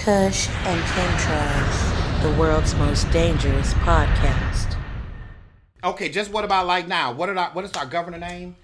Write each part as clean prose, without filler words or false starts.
Kush and Chemtrails, the world's most dangerous podcast. Okay, just what about like now? What is our governor name?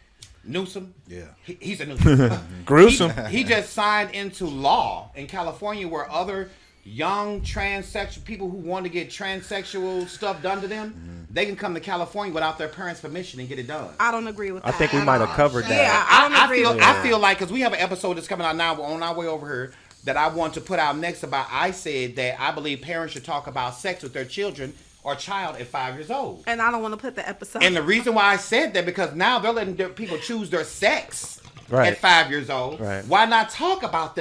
Newsom? Yeah. He's a Newsom. Gruesome. He just signed into law in California where other young transsexual people who want to get transsexual stuff done to them, they can come to California without their parents' permission and get it done. I don't agree with that. I think we might have covered that. Yeah, I don't agree with that. I feel like, because we have an episode that's coming out now on our way over here that I want to put out next about, I said that I believe parents should talk about sex with their children or child at 5 years old. And I don't want to put the episode. And the reason why I said that, because now they're letting their people choose their sex at 5 years old. Right. Why not talk about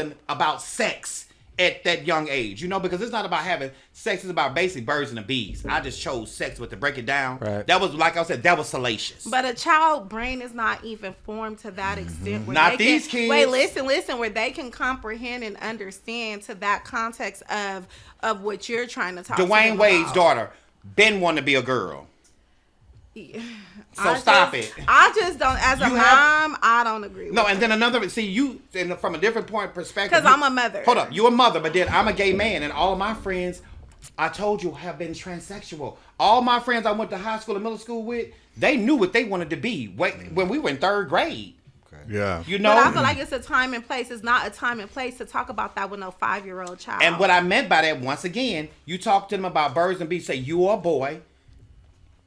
sex at that young age? You know, because it's not about having sex, it's about basically birds and the bees. I just chose sex, but to break it down, that was, like I said, that was salacious. But a child brain is not even formed to that extent. Where Not they these can, kids. Wait, listen, where they can comprehend and understand to that context of what you're trying to talk about. Dwayne Wade's daughter been wanting to be a girl. So stop it. I just don't, as a mom, I don't agree with No, and then another, see, you, and from a different point perspective. Because I'm a mother. Hold up, you're a mother, but then I'm a gay man, and all of my friends, I told you, have been transsexual. All my friends I went to high school and middle school with, they knew what they wanted to be when we were in third grade. Yeah. You know? But I feel like it's a time and place. It's not a time and place to talk about that with no 5-year-old child. And what I meant by that, once again, you talk to them about birds and bees, say, you are a boy,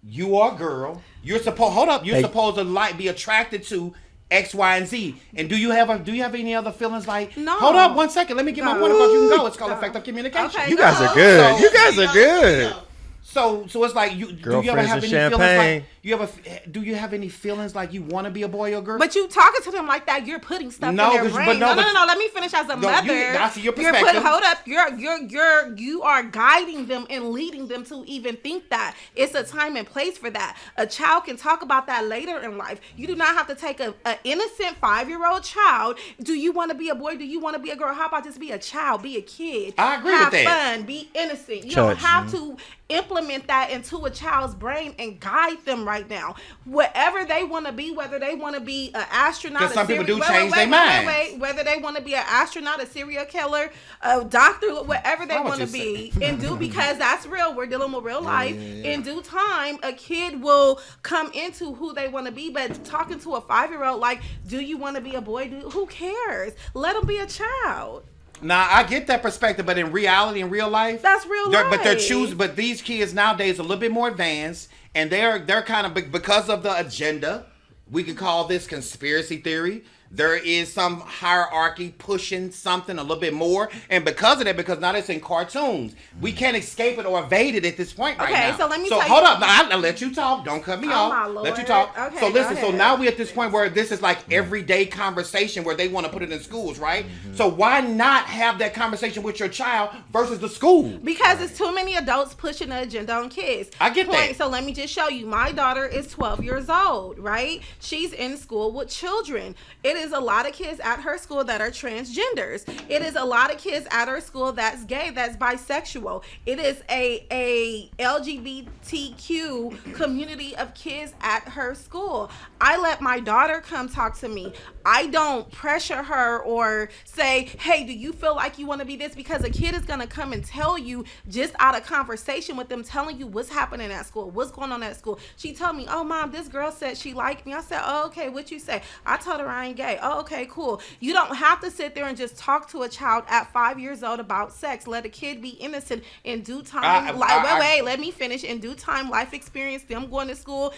you are a girl, you're supposed to be attracted to X, Y, and Z. And do you have any other feelings like? No. Hold up, 1 second. Let me get my point across. You can go. It's called effective communication. Okay, You guys are good. You guys are good. So it's like do you ever have any champagne. feelings like do you have any feelings like you want to be a boy or girl? But you talking to them like that, you're putting stuff in their brain. No. Let me finish as a mother. I see your perspective. Hold up. You are guiding them and leading them to even think that. It's a time and place for that. A child can talk about that later in life. You do not have to take an innocent 5-year-old child. Do you want to be a boy? Do you want to be a girl? How about just be a child? Be a kid. I agree with that. Have fun. Be innocent. You don't have to implement that into a child's brain and guide them right now. Whatever they want to be, whether they want to be an astronaut, because some people do change their minds. Whether they want to be an astronaut, a serial killer, a doctor, whatever they want to be, and do, because that's real. We're dealing with real life. In due time, a kid will come into who they want to be. But talking to a 5-year-old, like, do you want to be a boy? Who cares? Let them be a child. Now, I get that perspective, but in reality, in real life, that's real life. But these kids nowadays are a little bit more advanced, and they're kind of, because of the agenda, we could call this conspiracy theory. There is some hierarchy pushing something a little bit more, and because of that, because now it's in cartoons, we can't escape it or evade it at this point right now. Okay, so let me hold up. Now, I'll let you talk. Don't cut me off. My Lord. Let you talk. Okay, so listen. So now we're at this point where this is like everyday conversation where they want to put it in schools, right? So why not have that conversation with your child versus the school? Because it's too many adults pushing the agenda on kids. I get that. So let me just show you. My daughter is 12 years old, right? She's in school with children. It is a lot of kids at her school that are transgenders. It is a lot of kids at her school that's gay, that's bisexual. It is a LGBTQ community of kids at her school. I let my daughter come talk to me. I don't pressure her or say, hey, do you feel like you want to be this? Because a kid is going to come and tell you just out of conversation with them, telling you what's happening at school, what's going on at school. She told me, oh, Mom, this girl said she liked me. I said, oh, okay, what you say? I told her I ain't gay. Oh, okay, cool. You don't have to sit there and just talk to a child at 5 years old about sex. Let a kid be innocent in due time. Wait, let me finish. In due time, life experience, them going to school,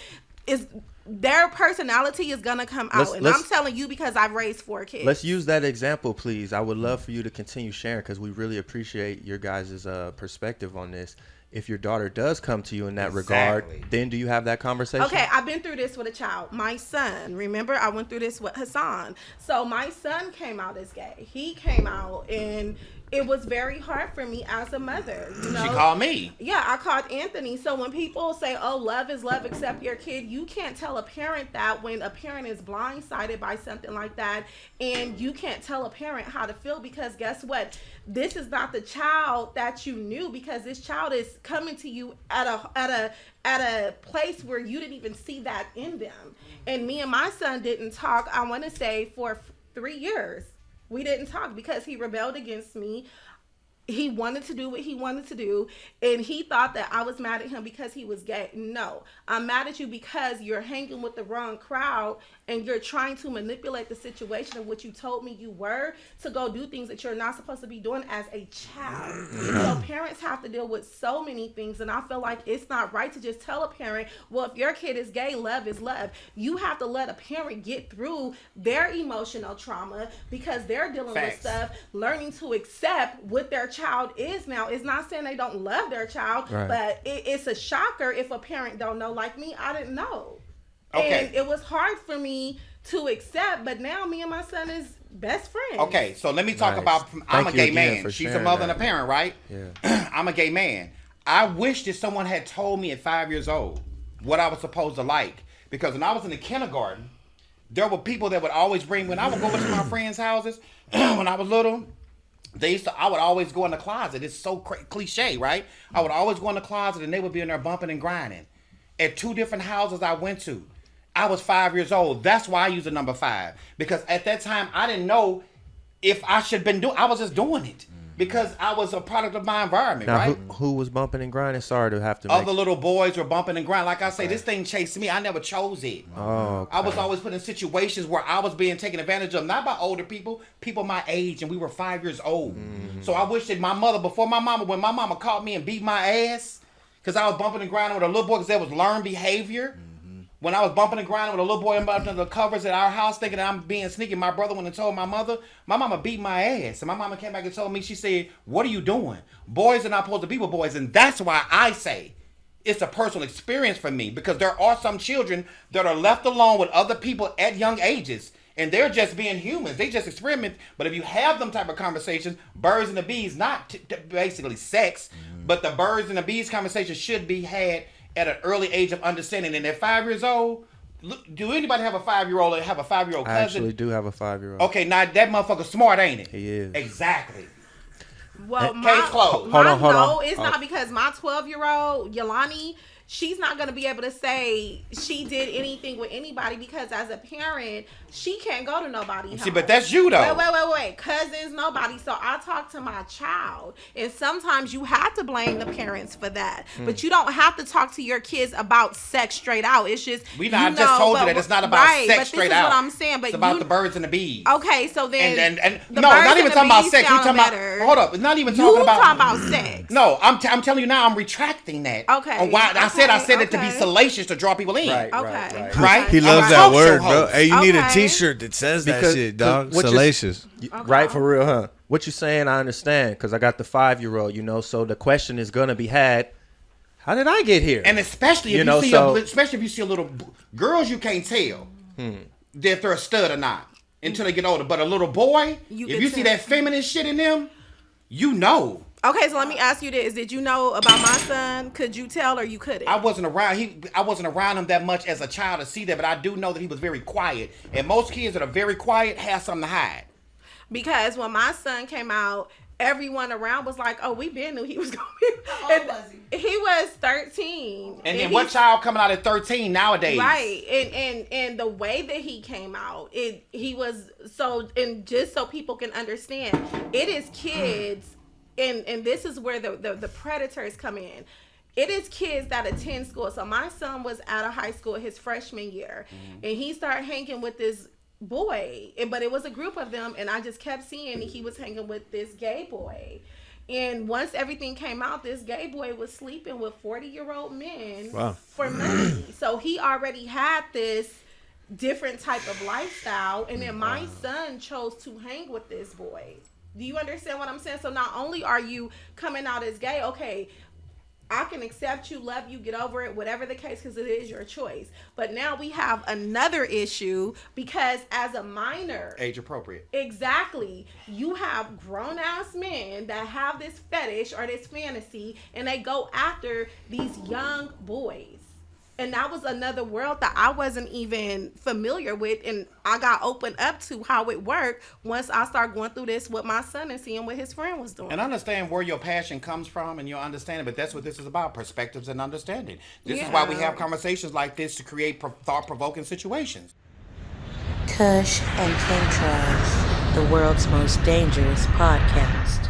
is their personality is gonna come out. And I'm telling you because I've raised 4 kids. Let's use that example, please. I would love for you to continue sharing because we really appreciate your guys' perspective on this. If your daughter does come to you in that regard, then do you have that conversation? Okay, I've been through this with a child. My son, remember, I went through this with Hassan. So my son came out as gay. He came out, and it was very hard for me as a mother. You know? She called me. Yeah, I called Anthony. So when people say, oh, love is love, accept your kid, you can't tell a parent that when a parent is blindsided by something like that, and you can't tell a parent how to feel, because guess what? This is not the child that you knew, because this child is coming to you at a place where you didn't even see that in them. And me and my son didn't talk, I want to say, for 3 years. We didn't talk because he rebelled against me. he wanted to do what he wanted to do, and he thought that I was mad at him because he was gay. No, I'm mad at you because you're hanging with the wrong crowd and you're trying to manipulate the situation of what you told me you were to go do things that you're not supposed to be doing as a child. So parents have to deal with so many things, and I feel like it's not right to just tell a parent, well, if your kid is gay, love is love. You have to let a parent get through their emotional trauma because they're dealing with stuff, learning to accept what their child is now. It's not saying they don't love their child, but it's a shocker if a parent don't know. Like me, I didn't know. Okay. And it was hard for me to accept, but now me and my son is best friends. Okay, so let me talk about, I'm a gay man. She's a mother and a parent, right? Yeah. I'm a gay man. I wish that someone had told me at 5 years old what I was supposed to like. Because when I was in the kindergarten, there were people that would always bring, when I would go over to my friends' houses, when I was little, I would always go in the closet. It's so cliche, right? I would always go in the closet and they would be in there bumping and grinding. At 2 different houses I went to, I was 5 years old. That's why I use the number 5. Because at that time, I didn't know if I should have been doing, I was just doing it. Because I was a product of my environment, now, right? Who was bumping and grinding? Sorry to have to Other little boys were bumping and grinding. Like I say, this thing chased me. I never chose it. Oh, okay. I was always put in situations where I was being taken advantage of, not by older people my age, and we were 5 years old. So I wish that my mother, when my mama caught me and beat my ass, because I was bumping and grinding with a little boy, because that was learned behavior. When I was bumping and grinding with a little boy under the covers at our house thinking that I'm being sneaky, my brother went and told my mother, my mama beat my ass. And my mama came back and told me, she said, what are you doing? Boys are not supposed to be with boys. And that's why I say it's a personal experience for me, because there are some children that are left alone with other people at young ages. And they're just being humans. They just experiment. But if you have them type of conversations, birds and the bees, not basically sex, but the birds and the bees conversation should be had at an early age of understanding. And at 5 years old, do anybody have a 5-year-old or have a 5-year-old cousin? I actually do have a 5-year-old. Okay, now that motherfucker's smart, ain't it? He is. Exactly. Well, case closed. Hold on. It's not because my 12-year-old, Yolani, she's not going to be able to say she did anything with anybody, because as a parent, she can't go to nobody. See, but that's you though. Wait. Cousins, nobody. So I talk to my child, and sometimes you have to blame the parents for that. But you don't have to talk to your kids about sex straight out. It's just I just told you that it's not about sex straight out. This is what I'm saying. But it's about the birds and the bees. Okay, so then and no, not even talking about sex. We talking about, hold up, it's not even talking about sex. No, I'm telling you now. I'm retracting that. Okay. On why I said it to be salacious to draw people in. Right. He loves that word, bro. Hey, you need a T-shirt that says that shit, dog. Salacious. Right, for real, huh? What you saying, I understand, because I got the 5-year-old, so the question is going to be had, how did I get here? And especially if you see a little girls, you can't tell if they're a stud or not until they get older. But a little boy, if you see that feminine shit in them, you know. Okay, so let me ask you this. Did you know about my son? Could you tell or you couldn't? I wasn't around him that much as a child to see that, but I do know that he was very quiet. And most kids that are very quiet have something to hide. Because when my son came out, everyone around was like, oh, we been knew he was going to be. How old was he? He was 13. And then what child coming out at 13 nowadays? Right. And the way that he came out, he was so, and just so people can understand, it is kids, and this is where the predators come in. It is kids that attend school. So my son was out of high school his freshman year, and he started hanging with this boy, but it was a group of them, and I just kept seeing he was hanging with this gay boy. And once everything came out, this gay boy was sleeping with 40-year-old men for money. So he already had this different type of lifestyle, and then my son chose to hang with this boy. Do you understand what I'm saying? So not only are you coming out as gay, okay, I can accept you, love you, get over it, whatever the case, because it is your choice. But now we have another issue, because as a minor, age appropriate. Exactly. You have grown ass men that have this fetish or this fantasy, and they go after these young boys. And that was another world that I wasn't even familiar with. And I got opened up to how it worked once I started going through this with my son and seeing what his friend was doing. And understand where your passion comes from and your understanding. But that's what this is about, perspectives and understanding. This is why we have conversations like this, to create thought-provoking situations. Kush and King Trash, the world's most dangerous podcast.